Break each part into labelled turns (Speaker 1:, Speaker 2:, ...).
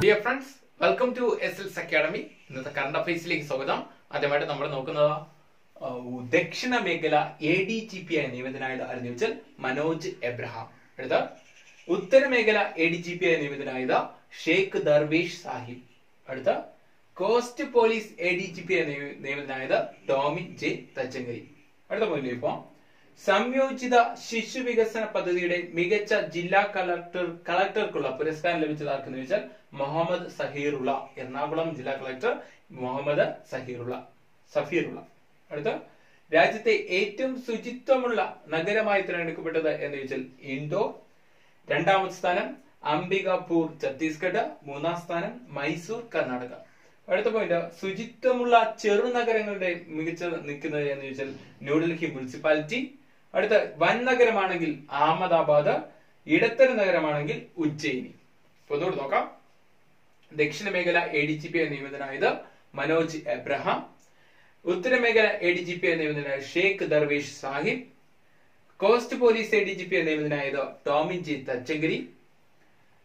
Speaker 1: Dear friends, welcome to SLS Academy. ഇന്നത്തെ current അഫയേഴ്സിലേക്ക് സ്വാഗതം. ആദ്യമായിട്ട് നമ്മൾ നോക്കുന്നത് ദക്ഷിണ മേഖല ADGP ആയി നിയമിതനായത് ആരെന്ന് ചോദിച്ചാൽ മനോജ് എബ്രഹാം. അടുത്ത ഉത്തരമേഖല ADGP ആയി നിയമിതനായത് ഷെയ്ഖ് ദർവേഷ് സാഹിബ്. അടുത്ത കോസ്റ്റ് പോലീസ് ADGP ആയി നിയമിതനായത് ടോമി ജെ തച്ചങ്കരി. അടുത്ത പോയിന്റ് ഇപ്പോ സംയോജിത ശിശു വികസന പദ്ധതിയുടെ മികച്ച ജില്ലാ കളക്ടർക്കുള്ള പുരസ്കാരം ലഭിച്ചത് ആർക്കെന്ന് ചോദിച്ചാൽ മുഹമ്മദ് സഹീറുള്ള. എറണാകുളം ജില്ലാ കളക്ടർ മുഹമ്മദ് സഫീറുള്ള. അടുത്ത രാജ്യത്തെ ഏറ്റവും ശുചിത്വമുള്ള നഗരമായി തിരഞ്ഞെടുക്കപ്പെട്ടത് എന്ന് ചോദിച്ചാൽ ഇൻഡോർ. രണ്ടാമത്തെ സ്ഥാനം അംബികാപൂർ ഛത്തീസ്ഗഡ്. മൂന്നാം സ്ഥാനം മൈസൂർ കർണാടക. അടുത്ത പോയിന്റ് ശുചിത്വമുള്ള ചെറുനഗരങ്ങളുടെ മികച്ച നിൽക്കുന്നത് എന്ന് ചോദിച്ചാൽ ന്യൂഡൽഹി മുനിസിപ്പാലിറ്റി. അടുത്ത വൻ നഗരമാണെങ്കിൽ അഹമ്മദാബാദ്. ഇടത്തര നഗരമാണെങ്കിൽ ഉജ്ജയിനി. ഒന്നുകൂടി നോക്കാം. ദക്ഷിണ മേഖല ADGP നിയമിതനായത് മനോജ് എബ്രഹാം. ഉത്തരമേഖല ADGP നിയമിതനായ Sheikh Darvesh Sahib. Coast police ADGP നിയമിതനായത് ടോമി ജെ തച്ചങ്കരി.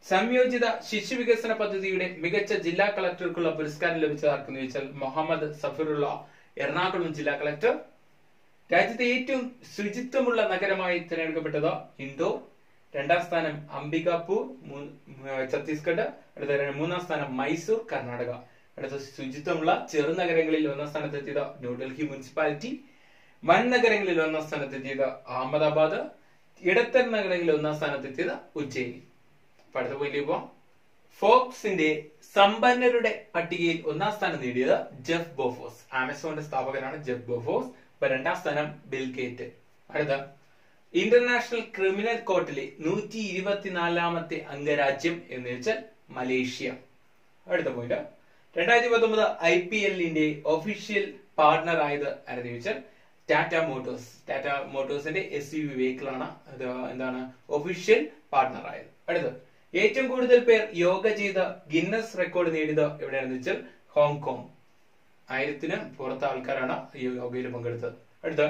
Speaker 1: സംയോജിത ശിശു വികസന പദ്ധതിയുടെ മികച്ച ജില്ലാ കളക്ടർക്കുള്ള പുരസ്കാരം ലഭിച്ചത് ആർക്കെന്ന് ചോദിച്ചാൽ മുഹമ്മദ് സഫീറുള്ള, എറണാകുളം ജില്ലാ കളക്ടർ. രാജ്യത്തെ ഏറ്റവും ശുചിത്വമുള്ള നഗരമായി തിരഞ്ഞെടുക്കപ്പെട്ടത് ഇൻഡോർ. രണ്ടാം സ്ഥാനം അംബികാപൂർ ഛത്തീസ്ഗഡ്. അടുത്ത മൂന്നാം സ്ഥാനം മൈസൂർ കർണാടക. അടുത്ത ശുചിത്വമുള്ള ചെറുനഗരങ്ങളിൽ ഒന്നാം സ്ഥാനത്തെത്തിയത് ന്യൂഡൽഹി മുനിസിപ്പാലിറ്റി. വൻ നഗരങ്ങളിൽ ഒന്നാം സ്ഥാനത്തെത്തിയത് അഹമ്മദാബാദ്. ഇടത്തര നഗരങ്ങളിൽ ഒന്നാം സ്ഥാനത്തെത്തിയത് ഉജ്ജയിനി. അടുത്ത പോയിന്റ് ഇപ്പോ ഫോർബ്സിന്റെ സമ്പന്നരുടെ പട്ടികയിൽ ഒന്നാം സ്ഥാനം നേടിയത് ജെഫ് ബോഫോസ്. ആമസോണിന്റെ സ്ഥാപകനാണ് Jeff Bofors. രണ്ടാം സ്ഥാനം ബിൽ ഗേറ്റ്. അടുത്ത ഇന്റർനാഷണൽ ക്രിമിനൽ കോർട്ടിലെ 124ാമത്തെ അംഗരാജ്യം എന്ന് വെച്ചാൽ മലേഷ്യ. അടുത്ത പോയിന്റ് 2019 IPL ഒഫീഷ്യൽ പാർട്ണർ ആയത് ആരെന്ന് ചോദിച്ചാൽ ടാറ്റ മോട്ടോഴ്സ്. ടാറ്റ മോട്ടോഴ്സിന്റെ SUV വെഹിക്കിൾ ആണ് എന്താണ് ഒഫീഷ്യൽ പാർട്ണർ ആയത്. അടുത്ത ഏറ്റവും കൂടുതൽ പേർ യോഗ ചെയ്ത ഗിന്നസ് റെക്കോർഡ് നേടിയത് എവിടെയാണെന്ന് വെച്ചാൽ ഹോങ്കോങ്. 1000ന് പുറത്ത് ആൾക്കാരാണ് ഈ യോഗയിൽ പങ്കെടുത്തത്. അടുത്ത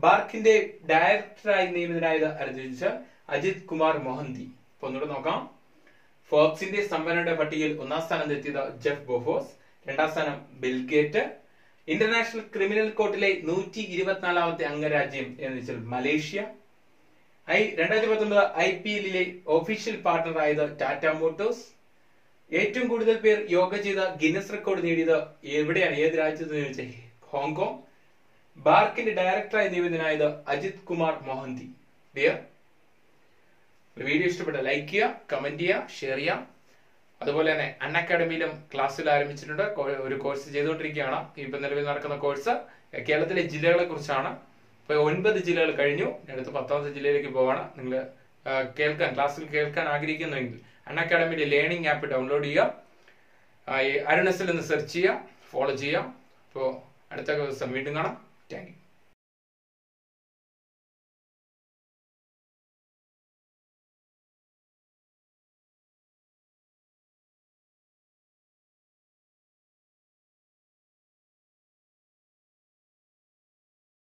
Speaker 1: ബാർക്കിന്റെ ഡയറക്ടറായി നിയമിതനായത് ആരെന്ന് ചോദിച്ചാൽ അജിത് കുമാർ മൊഹന്തി. അപ്പൊ ഒന്നുകൂടെ നോക്കാം. ഫോർബ്സിന്റെ സമ്പന്നരുടെ പട്ടികയിൽ ഒന്നാം സ്ഥാനം എത്തിയത് ജെഫ് ബോഫോസ്. രണ്ടാം സ്ഥാനം ബിൽ ഗേറ്റ്. ഇന്റർനാഷണൽ ക്രിമിനൽ കോർട്ടിലെ 124ാമത്തെ അംഗരാജ്യം എന്ന് വെച്ചാൽ മലേഷ്യ. 2019 IPL ഒഫീഷ്യൽ പാർട്ണർ ആയത് ടാറ്റ മോട്ടോഴ്സ്. ഏറ്റവും കൂടുതൽ പേർ യോഗ ചെയ്ത ഗിന്നസ് റെക്കോർഡ് നേടിയത് എവിടെയാണ്, ഏത് രാജ്യത്ത് ചോദിച്ചാൽ ഹോങ്കോങ്. ബാർക്കിന്റെ ഡയറക്ടറായി നിയമിതനായത് അജിത് കുമാർ മൊഹന്തി. വീഡിയോ ഇഷ്ടപ്പെട്ട ലൈക്ക് ചെയ്യുക, കമന്റ് ചെയ്യുക, ഷെയർ ചെയ്യുക. അതുപോലെ തന്നെ അൺഅക്കാഡമിയിലും ക്ലാസ്സിൽ ആരംഭിച്ചിട്ടുണ്ട്. ഒരു കോഴ്സ് ചെയ്തുകൊണ്ടിരിക്കുകയാണ്. ഇപ്പൊ നിലവിൽ നടക്കുന്ന കോഴ്സ് കേരളത്തിലെ ജില്ലകളെ കുറിച്ചാണ്. ഇപ്പൊ 9 ജില്ലകൾ കഴിഞ്ഞു. അടുത്ത 10ാമത്തെ ജില്ലയിലേക്ക് പോവാണ്. നിങ്ങൾ ക്ലാസ്സിൽ കേൾക്കാൻ ആഗ്രഹിക്കുന്നുവെങ്കിൽ അൺഅക്കാഡമിയുടെ ലേണിംഗ് ആപ്പ് ഡൗൺലോഡ് ചെയ്യുക. അരുൺ SL എന്ന് സെർച്ച് ചെയ്യുക, ഫോളോ ചെയ്യുക. അപ്പോൾ അടുത്ത ദിവസം വീണ്ടും കാണാം. Thank you.